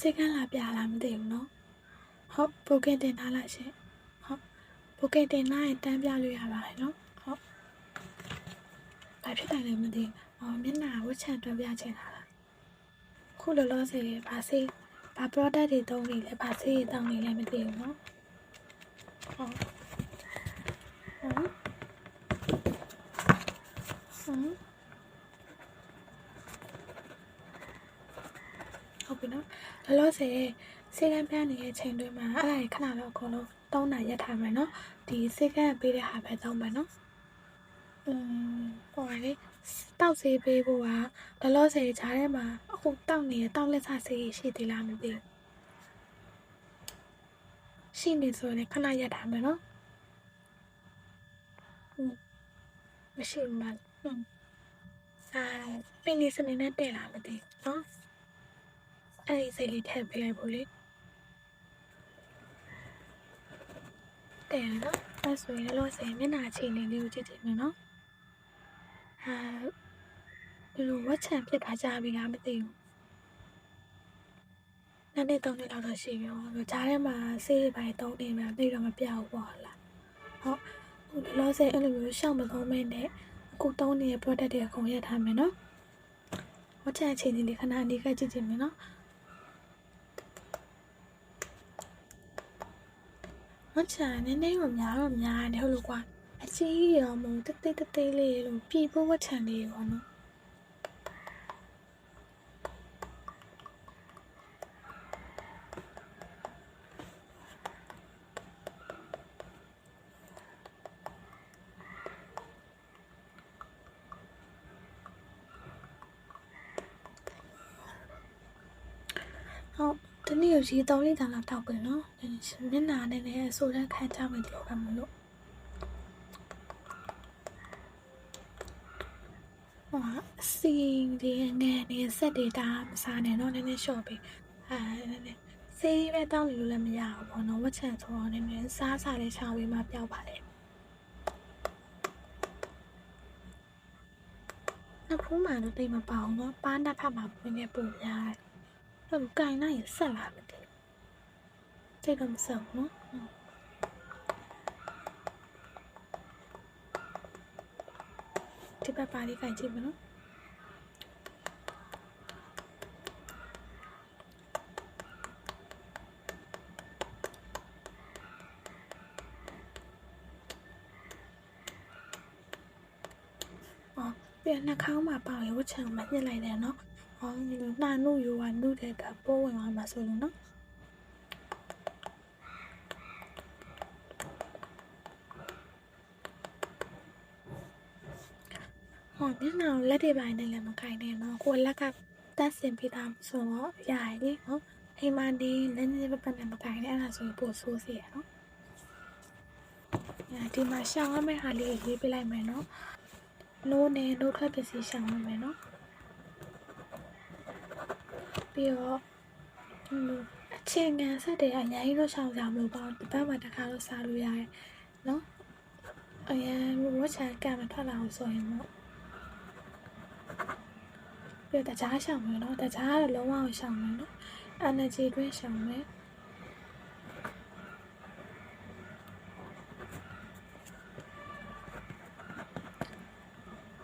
စိတ်ကလာပြလာမသိဘူးနော်ဟုတ်ဘိုကင်တင်ထားလိုက်ရှင်ဟုတ်ဘိုကင်တင်ထားရင်တန်းပြလို့ရပါတယ်နော်ဟုတ်ဘာဖြစ်တယ်လဲမသိဘူးမျက်နှာဝတ်ချံတွန်းပြချင်တာလားခုလောလောဆယ်ဘာစိတ်ဘာ product တွေသုံးနေလဲဘာစိတ်တောင်းနေလဲမသိဘူးနော်ဟုတ်ဟုတ်ပြီနော်လောလောဆယ်စိတ်ကမ်းပြနေတဲ့ချိန်တွင်းမှာအဲ့ဒါခဏတော့အကုန်လုံးသုံးတာရက်ထားမယ်နော်ဒီစိတ်ကမ်းပေးတဲ့ဟာပဲသုံးမယ်နော်ဟိုလေတောက်ဆေးပေးဖို့ကလောလောဆယ်ဂျားထဲမှာအခုတောက်နေတဲ့တောက်လက်စဆေးရှိသေးလားမသိဘူးရှိနေဆိုရင်ခဏရက်ထားမယ်နော်မရှိဘူးမပင်နေစနေနဲ့တဲ့လားမသိနော်အဲ့ဒီစိတ်လေးထည့်ပေးလိုက်ဖို့လေတဲ့နော်အဲ့ဆိုရင်လောလောဆယ်မျက်နှာအခြေအနေလေးကိုကြည့်ကြည့်မယ်နော်ဘယ်လိုဝတ်ချံဖြစ်တာကြားပြီလားမသိဘူးနှစ်နှစ်သုံးနှစ်လောက်တော့ရှိပြီဟောကြားထဲမှာဆေးတွေပိုင်းသုံးနေမှသိတော့မပြောက်ဘူးပေါ့လားဟုတ်လောဆယ်အဲ့လိုမျိုးရှောက်မသုံးမဲနဲ့အခုသုံးနေတဲ့ product တွေအကုန်ရထားမယ်နော်ဝတ်ချံအခြေအနေလေးခဏအနေကကြည့်ကြည့်မယ်နော်ဝတ်ချံနည်းနည်းတော့များတယ်ဟုတ်လို့ကွာအကြီးရောမဟုတ်တိတ်တိတ်လေးလို့ပြည်ဖို့ဝတ်ချံလေးပေါ့နော်ဟုတ်တနေ့ကိုရေ3 လီတာလောက်တောက်ပြီနော်မျက်နှာနဲ့လည်းအဆိုးတန်းခံကြမယ်လို့ပဲမလို့စီဒီငယ်နေစက်တွေတာမစားနဲ့နော်နည်းနည်းရှော့ပေးနည်းနည်းဆေးပဲတောင်းလို့လည်းမရဘူးပေါ့နော်ဝတ်ချံဆိုတော့နည်းနည်းစားလေးချောင်းပြီးမှပျောက်ပါလေနှစ်ဖူးမှတော့တိတ်မပေါအောင်နော်ပါးနှစ်ဖက်မှာပင်းနေပူများတယ်အဲ့ကိုင်နိုင်ဆက်လာမယ်တိတ်တော့မဆောက်နော်ဒီဘက်ပါလေးကိုင်ကြည့်မနော်ပြန်နှာခေါင်းမှာပေါရဝတ်ချံမှာညှစ်လိုက်တယ်နော်ဒီလိုနှာနှုတ်ရိုးကနှုတ်တဲ့ကပိုးဝင်သွားမှာဆိုလို့နော်မျက်နှာလက်တွေပိုင်းနဲ့လည်းမခိုင်နဲ့နော်ကိုလက်ကတက်ဆင်ပေးတာဆိုတော့ရရလေနော်အိမ်မှာနေလက်နဲ့ပတ်နဲ့မခိုင်နဲ့အဲ့ဒါဆိုရင်ပိုဆိုးစီရနော်ဒီမှာရှောင်းရမယ့်ဟာလေးရေးပေးလိုက်မယ်နော်နိုးနဲ့နိုးထွက်ပစ္စည်းရှောင်ရမယ်နော်ပြီးတော့အခြေခံဆက်တွေအများကြီးတော့ရှောင်ကြမလို့ပေါ့ဒီဘက်မှာတစ်ခါတော့စားလို့ရတယ်နော်အရင်ဝတ်ချံကံမထွက်လာအောင်ဆိုရင်ပေါ့ပြီးတော့တခြားရှောင်မယ်နော်တခြားကတော့လုံးဝရှောင်မယ်နော် energy တွင်းရှောင်မယ်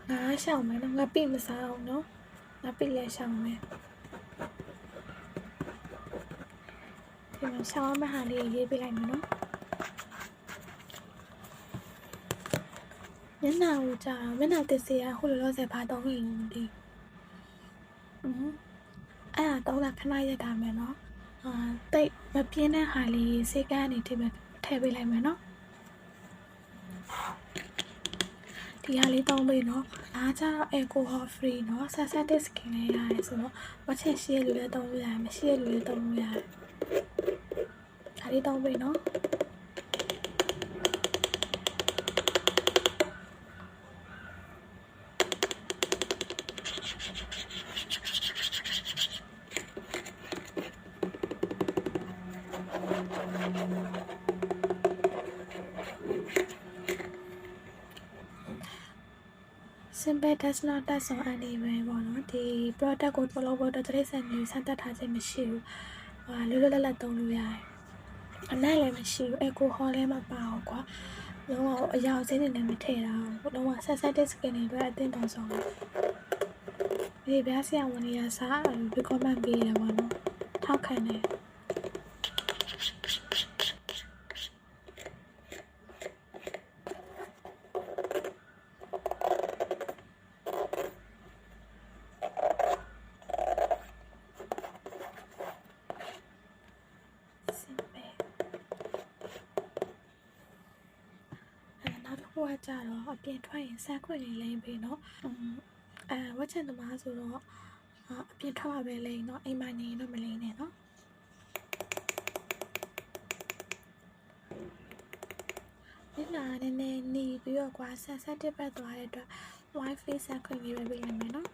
ငါရှောင်မယ်နော်ငါပြိမစားအောင်နော်ငါပြိလည်းရှောင်မယ်ဒီမှာရှောင်မဟာလေးရေးပေးလိုက်မယ်နော်မျက်နှာကိုကြာမျက်နှာတစ်စီကဟိုလိုလောဆယ်ဘာတောင်းနေလို့မသိအဲ့ဒါတော့ခဏရက်ထားမယ်နော်တိတ်မပြင်းတဲ့ဟာလေးစေကန်းနေထည့်ပေးလိုက်မယ်နော်ဒီဟာလေးတောင်းပေးနော်အားကြတော့ alcohol free နော် sensitive skin လေးရတယ်ဆိုတော့ဝတ်ချက်ရှိရလို့လည်းတောင်းလို့ရတယ်မရှိရလို့လည်းတောင်းလို့ရတယ်ဒါလေးတောင်းပေးနော်Simple does not touch on anywhere ပေါ့နော်ဒီ product ကိုထုတ်လုပ်ဖို့အတွက်တိရစ္ဆာန်မျိုးစမ်းသပ်ထားခြင်းမရှိဘူး လွတ်လွတ်လပ်လပ်သုံးလို့ရတယ်အနက်လည်းမရှိဘူးကိုဟောလည်းမပါဘူးကွာလုံးဝအယောင်စင်းနေလည်းမထည့်တာလုံးဝ sensitive skin တွေအတွက်အသင့်တော်ဆုံးဒီဗျာဆရာဝန်ကြီးကစား recommend ပေးတယ်ပေါ့နော်ထောက်ခံတယ်ကြတော့အပြင်ထွက်ရင်ဆန်းခွင့်လေးလိမ့်ပြီနော်ဝက်ချန်သမားဆိုတော့အပြင်ထွက်မှာပဲလိမ့်နော်အိမ်မှာနေရင်တော့မလိမ့်နဲ့နော်ဒီနာနည်းနည်းနေပြီးတော့ကွာဆက်ဆက်တစ်ပတ်သွားတဲ့အတွက် wifi ဆန်းခွင့်လေးပဲပေးလိုက်မယ်နော်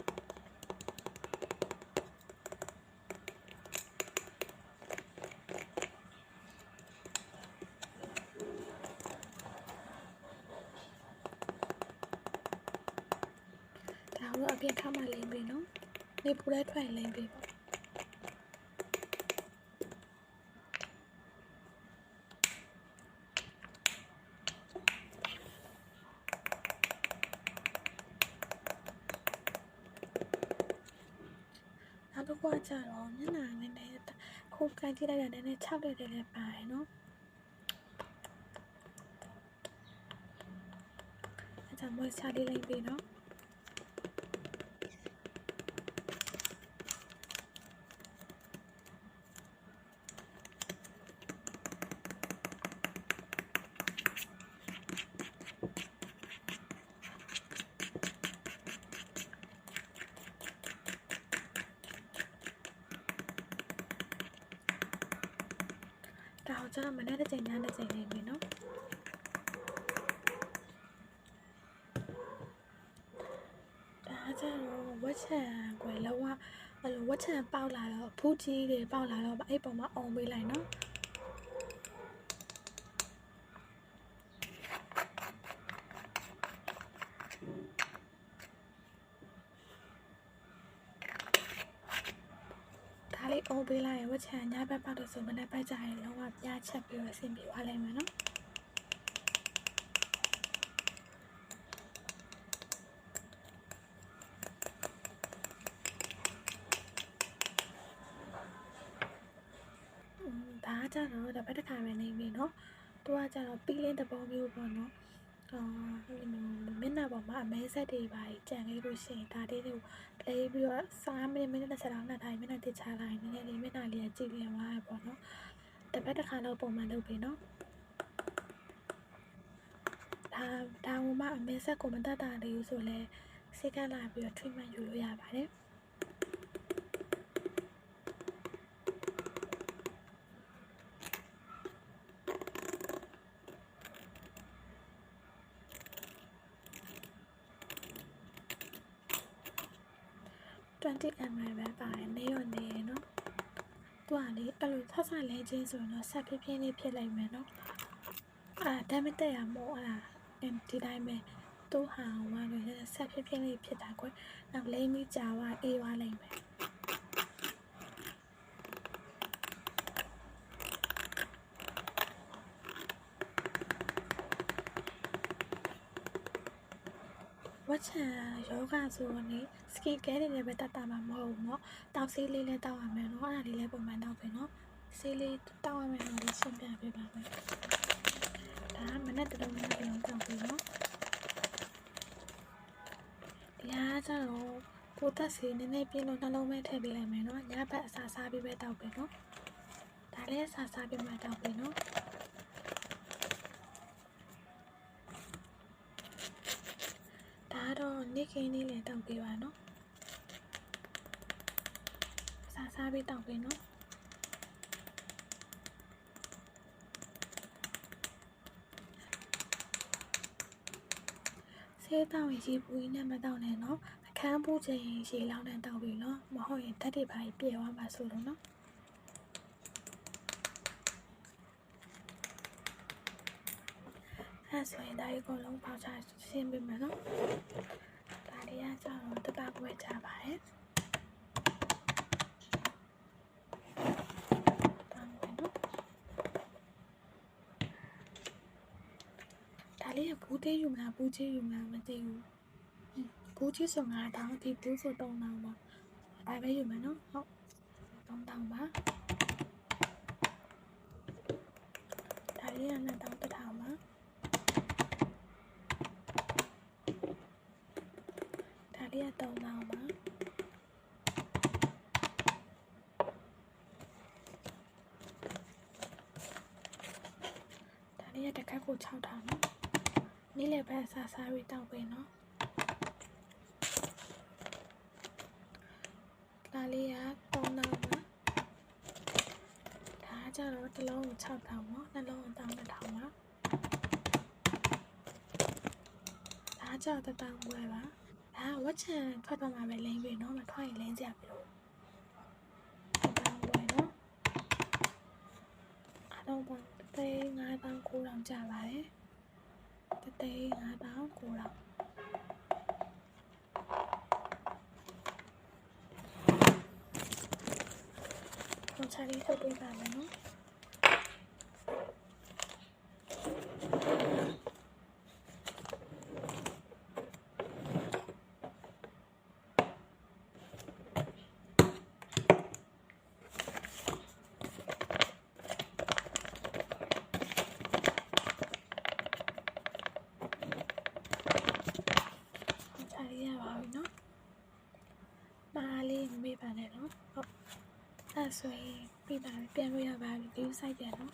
အပြင်ထွက်မှလိမ့်ပြီနော်နေပူတဲ့ထွက်လိမ့်ပြီပေါ့နောက်တစ်ခုကကြတော့မျက်နှာနည်းနည်းခုကန်ကြည့်လိုက်တာနည်းနည်း6တဲ့လည်းပါတယ်နော်အဲဒါမှချလေးလိမ့်ပြီနော်ဒါကျတော့မနေ့တစ်ချိန်ညတစ်ချိန်နေပြီနော်ဒါကျတော့ဝက်ချန်ကွယ်လုံးဝအဲ့လိုဝက်ချန်ပေါက်လာတော့ဖူးကြီးတွေပေါက်လာတော့အဲ့ပုံမှာအုံပေးလိုက်နော်လေးအုံးပေးလိုက်ရင်ဝက်ချန်ညဘက်ပေါက်တော့ဆိုမနေ့ပိုက်ကြရင်လုံးဝပြားချက်ပြီးတော့အဆင်ပြေသွားလိမ့်မယ်နော်ဒါကြတော့တစ်ဖက်တစ်ခါပဲနေပြီနော်သူကကြတော့ပီးလင်းသဘောမျိုးပေါ့နော်မျက်နှာပေါ်မှာအမဲဆက်တွေပါကြံခဲ့လို့ရှိရင်ဒါလေးတွေကိုလေးပြီးတော့5မိနစ်20လောက်နဲ့တိုင်းမျက်နှာတစ်ချလိုက်နည်းနည်းလေးမျက်နှာလေးကြည့်ပြန်သွားရပေါ့နော်တစ်ဖက်တစ်ခါတော့ပုံမှန်လုပ်ပြီနော်ဒါမှအမဲဆက်ကိုမတတ်တာလေးဆိုလဲစိတ်ကလာပြီးတော့ treatment ယူလို့ရပါတယ်20 ml ပဲပါတယ်နေရောနေနော်သူကလေအဲ့လိုဆက်ဆက်လဲချင်းဆိုရင်တော့ဆက်ဖြည်းဖြည်းလေးဖြစ်လိုက်မယ်နော်ဒါမတက်ရမို့ဒီတိုင်းပဲသူ့ဟာဝါလို့ဆက်ဖြည်းဖြည်းလေးဖြစ်တာကွနောက်လိမ့်ပြီးကြာသွားအေးသွားလိုက်မယ်ဝက်ချန်ယောဂဆိုတော့နေစကင်ကဲတွေလည်းပဲတတ်တာမှမဟုတ်ဘူးเนาะတောက်ဆေးလေးလည်းတောက်ရမယ်เนาะအဲ့ဒါလေးလည်းပုံမှန်တောက်ပဲเนาะဆေးလေးတောက်ရမယ်လို့ရှင်းပြပေးပါမယ်ဒါမနေ့တလုံးနဲ့တောက်ပြီเนาะဒီဟာကျတော့ပိုတက်ဆေးနည်းနည်းပြင်းလို့နှလုံးမဲ့ထည့်ပေးလိုက်မယ်เนาะညဘက်အစာစားပြီးပဲတောက်ပဲเนาะဒါလည်းအစာစားပြီးမှတောက်ပဲเนาะတော့နေ့ခင်းလေးလည်းတောက်ပေးပါနော်စားပြီးတောက်ပေးနော်ဆေးတောက်ရင်ရေပူကြီးနဲ့မတောက်နဲ့နော်အခန်းပူချိန်ရေလောင်းနဲ့တောက်ပြီးနော်မဟုတ်ရင်ဓာတ်တွေပါပြေသွားမှာဆိုလို့နော်အဲ့ဆိုရင်ဒါရီကိုလုံးပေါချရှင်းပေးမယ်နော်ဒါလေးကကျတော့တပတ်ခွဲချပါတယ် ဘူးသေးယူမလားဘူးကြီးယူမလားမသိဘူးဘူးကြီးဆို9000ဒီဘူးဆို3000ပါဒါပဲယူမယ်နော်ဟုတ်3000ပါဒါလေးက2000ပါဒါလေးက3000ပါဒါလေးကတစ်ခါကို6000နော်နေ့လည်ဘက်စားရီတောက်ပေးနော်ဒါလေးက3000ပါဒါကြတော့တစ်လုံးကို6000နော်နှလုံးကို1000ပါဒါကြတော့1000ခွဲပါဒါဝက်ချန်ထွက်တော့မှပဲလိမ့်ပြီနော်မထွက်ရင်လိမ့်ကြပြီလို့1000ခွဲနော်အားလုံးပေါင်း3,900ကျပါတယ်3,900ချာလေးထုတ်ပေးပါမယ်နော်ချာလေးရပါပြီနော်မာလေးမေးပါနဲ့နော်ဟုတ်အဲ့ဆိုရင်ပြပါပြန်လို့ရပါပြီဒီ site ပြန်နော်